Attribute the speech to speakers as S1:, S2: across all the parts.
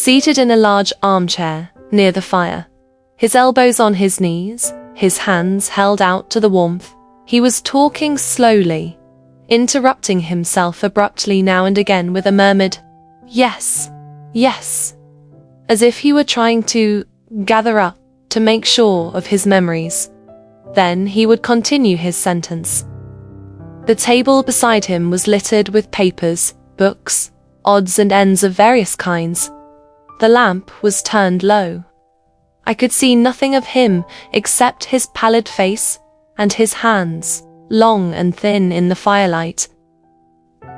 S1: seated in a large armchair near the fire, his elbows on his knees, his hands held out to the warmth. He was talking slowly, interrupting himself abruptly now and again with a murmured, "Yes, yes," as if he were trying to gather up, to make sure of his memories. Then he would continue his sentence. The table beside him was littered with papers, books, odds and ends of various kinds. The lamp was turned low. I could see nothing of him except his pallid face and his hands, long and thin in the firelight.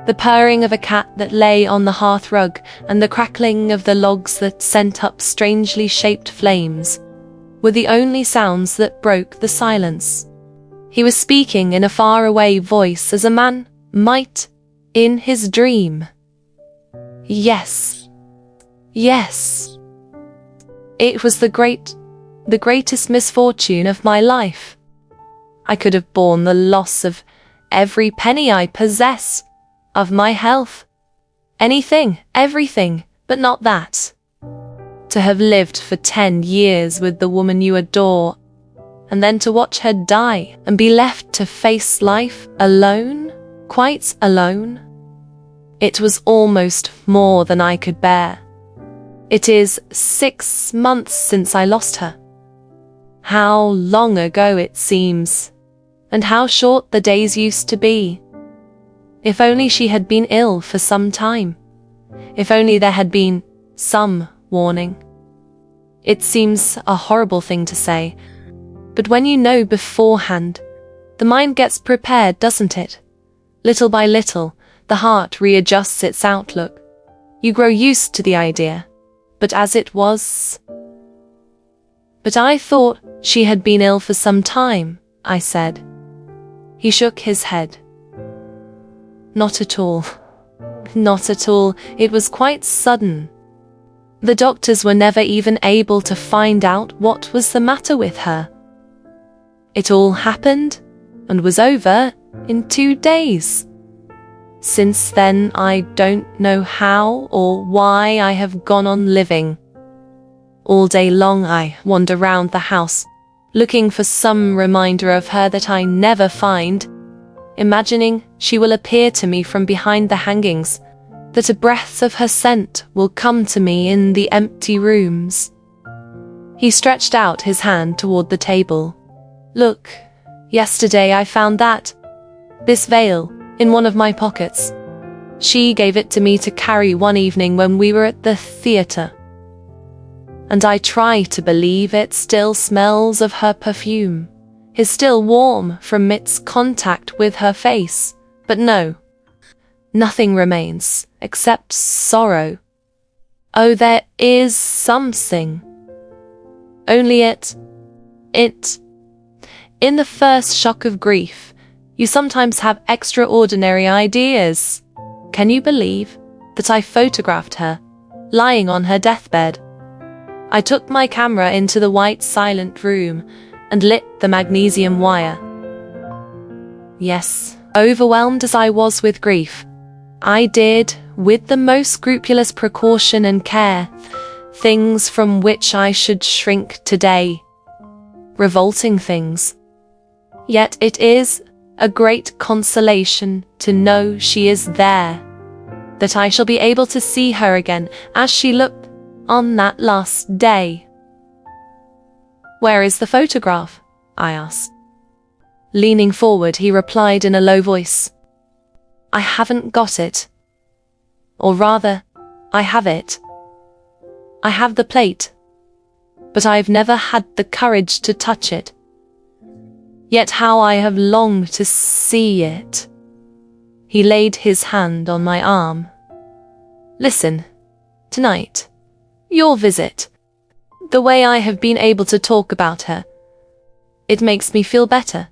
S1: The purring of a cat that lay on the hearth rug and the crackling of the logs that sent up strangely shaped flames were the only sounds that broke the silence. He was speaking in a faraway voice as a man might in his dream. Yes. Yes. It was the greatest misfortune of my life. I could have borne the loss of every penny I possess, of my health, anything, everything, but not that. To have lived for 10 years with the woman you adore, and then to watch her die and be left to face life alone, quite alone. It was almost more than I could bear. It is 6 months since I lost her. How long ago it seems, and how short the days used to be. If only she had been ill for some time. If only there had been some warning. It seems a horrible thing to say, but when you know beforehand, the mind gets prepared, doesn't it? Little by little, the heart readjusts its outlook. You grow used to the idea. But as it was... But I thought she had been ill for some time, I said. He shook his head. Not at all. Not at all. It was quite sudden. The doctors were never even able to find out what was the matter with her. It all happened and was over in 2 days. Since then, I don't know how or why I have gone on living. All day long I wander round the house, looking for some reminder of her that I never find, imagining she will appear to me from behind the hangings, that a breath of her scent will come to me in the empty rooms. He stretched out his hand toward the table. Look, yesterday I found this veil, in one of my pockets. She gave it to me to carry one evening when we were at the theatre. And I try to believe it still smells of her perfume, is still warm from its contact with her face. But no, nothing remains except sorrow. Oh, there is something. Only it. In the first shock of grief, you sometimes have extraordinary ideas. Can you believe that I photographed her, lying on her deathbed? I took my camera into the white silent room and lit the magnesium wire. Yes, overwhelmed as I was with grief, I did, with the most scrupulous precaution and care, things from which I should shrink today. Revolting things. Yet it is a great consolation to know she is there, that I shall be able to see her again as she looked on that last day. Where is the photograph? I asked. Leaning forward, he replied in a low voice, I haven't got it. Or rather, I have it. I have the plate, but I've never had the courage to touch it. Yet how I have longed to see it. He laid his hand on my arm. Listen, tonight, your visit, the way I have been able to talk about her, it makes me feel better,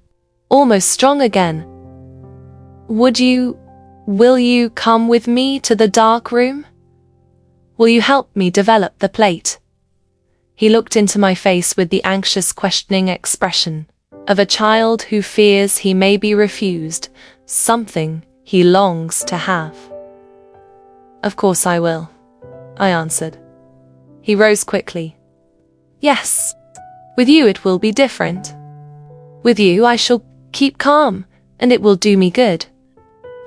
S1: almost strong again. Will you come with me to the dark room? Will you help me develop the plate? He looked into my face with the anxious, questioning expression of a child who fears he may be refused something he longs to have. Of course I will, I answered. He rose quickly. Yes, with you it will be different. With you I shall keep calm, and it will do me good.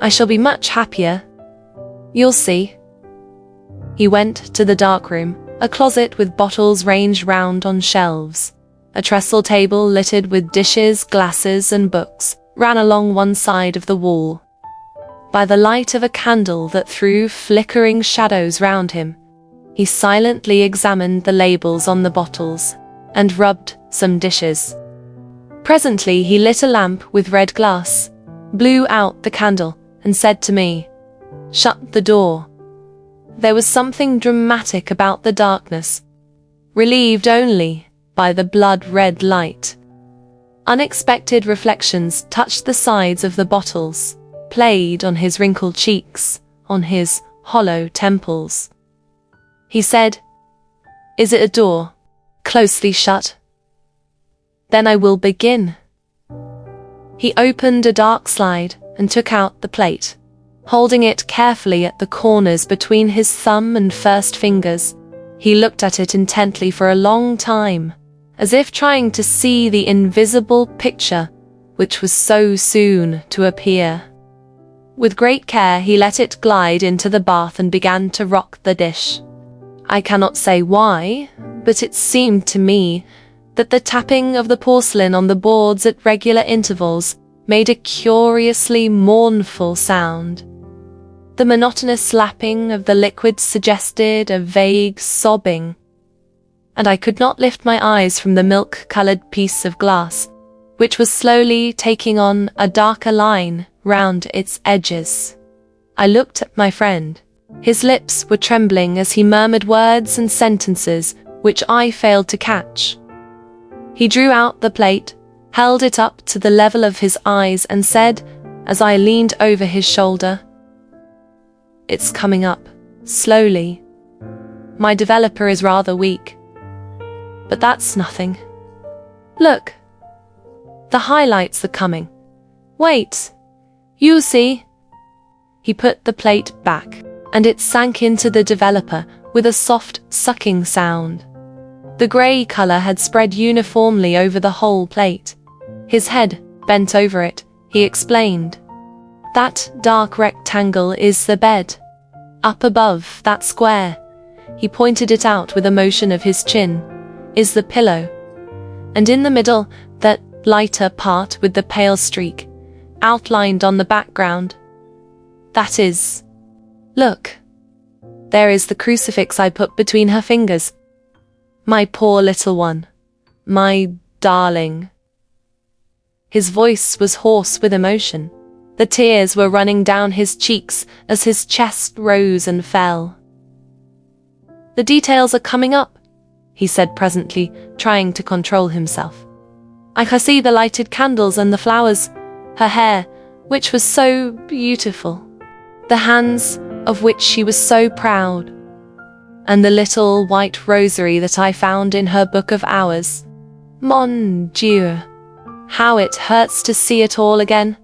S1: I shall be much happier. You'll see. He went to the dark room, a closet with bottles ranged round on shelves. A trestle table littered with dishes, glasses, and books ran along one side of the wall. By the light of a candle that threw flickering shadows round him, he silently examined the labels on the bottles and rubbed some dishes. Presently he lit a lamp with red glass, blew out the candle, and said to me, "Shut the door." There was something dramatic about the darkness, relieved only by the blood-red light. Unexpected reflections touched the sides of the bottles, played on his wrinkled cheeks, on his hollow temples. He said, "Is it a door, closely shut? Then I will begin." He opened a dark slide and took out the plate, holding it carefully at the corners between his thumb and first fingers. He looked at it intently for a long time, as if trying to see the invisible picture which was so soon to appear. With great care he let it glide into the bath and began to rock the dish. I cannot say why, but it seemed to me that the tapping of the porcelain on the boards at regular intervals made a curiously mournful sound. The monotonous lapping of the liquid suggested a vague sobbing, and I could not lift my eyes from the milk-coloured piece of glass, which was slowly taking on a darker line round its edges. I looked at my friend. His lips were trembling as he murmured words and sentences which I failed to catch. He drew out the plate, held it up to the level of his eyes, and said, as I leaned over his shoulder, "It's coming up, slowly. My developer is rather weak. But that's nothing. Look, the highlights are coming. Wait, you'll see." He put the plate back, and it sank into the developer with a soft, sucking sound. The grey colour had spread uniformly over the whole plate. His head bent over it. He explained, "That dark rectangle is the bed. Up above that square," he pointed it out with a motion of his chin, "is the pillow. And in the middle, that lighter part with the pale streak, outlined on the background. That is, look, there is the crucifix I put between her fingers. My poor little one, my darling." His voice was hoarse with emotion. The tears were running down his cheeks as his chest rose and fell. "The details are coming up," he said presently, trying to control himself. "I can see the lighted candles and the flowers, her hair, which was so beautiful, the hands of which she was so proud, and the little white rosary that I found in her book of hours. Mon Dieu, how it hurts to see it all again,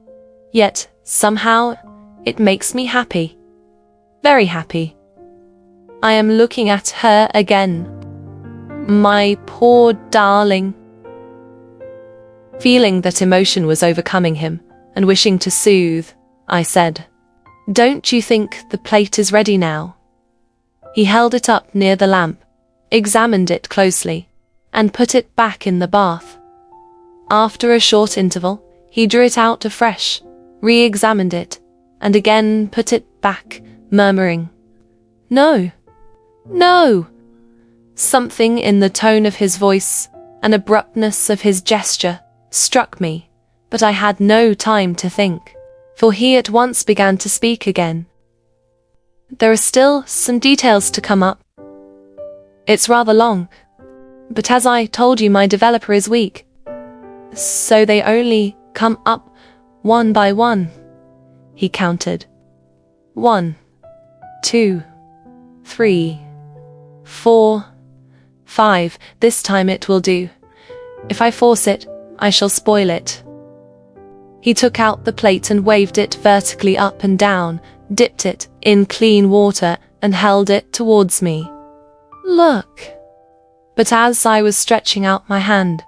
S1: yet somehow it makes me happy, very happy. I am looking at her again. My poor darling." Feeling that emotion was overcoming him, and wishing to soothe, I said, "Don't you think the plate is ready now?" He held it up near the lamp, examined it closely, and put it back in the bath. After a short interval, he drew it out afresh, re-examined it, and again put it back, murmuring, "No, no." Something in the tone of his voice, an abruptness of his gesture, struck me, but I had no time to think, for he at once began to speak again. "There are still some details to come up. It's rather long, but as I told you, my developer is weak, so they only come up one by one." He counted. 1, 2, 3, 4, 5. "This time it will do. If I force it, I shall spoil it." He took out the plate and waved it vertically up and down, dipped it in clean water, and held it towards me. Look. But as I was stretching out my hand,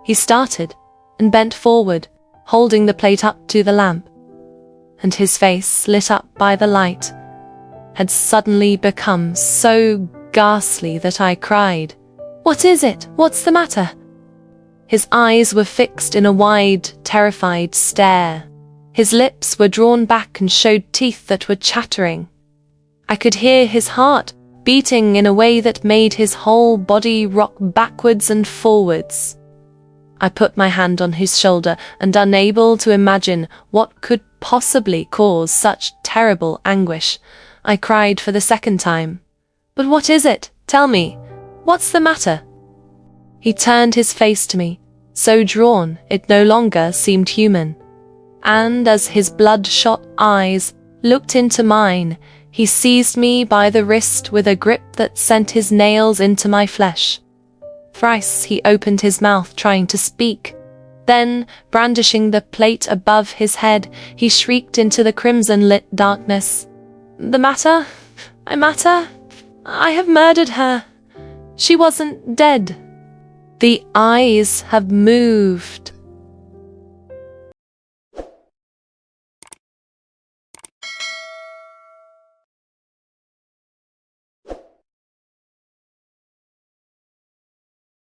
S1: he started and bent forward, holding the plate up to the lamp. And his face, lit up by the light, had suddenly become so ghastly that I cried, "What is it? What's the matter?" His eyes were fixed in a wide, terrified stare. His lips were drawn back and showed teeth that were chattering. I could hear his heart beating in a way that made his whole body rock backwards and forwards. I put my hand on his shoulder, and unable to imagine what could possibly cause such terrible anguish, I cried for the second time, "But what is it? Tell me. What's the matter?" He turned his face to me, so drawn it no longer seemed human. And as his bloodshot eyes looked into mine, he seized me by the wrist with a grip that sent his nails into my flesh. Thrice he opened his mouth trying to speak. Then, brandishing the plate above his head, he shrieked into the crimson-lit darkness, "The matter? I have murdered her. She wasn't dead. The eyes have moved.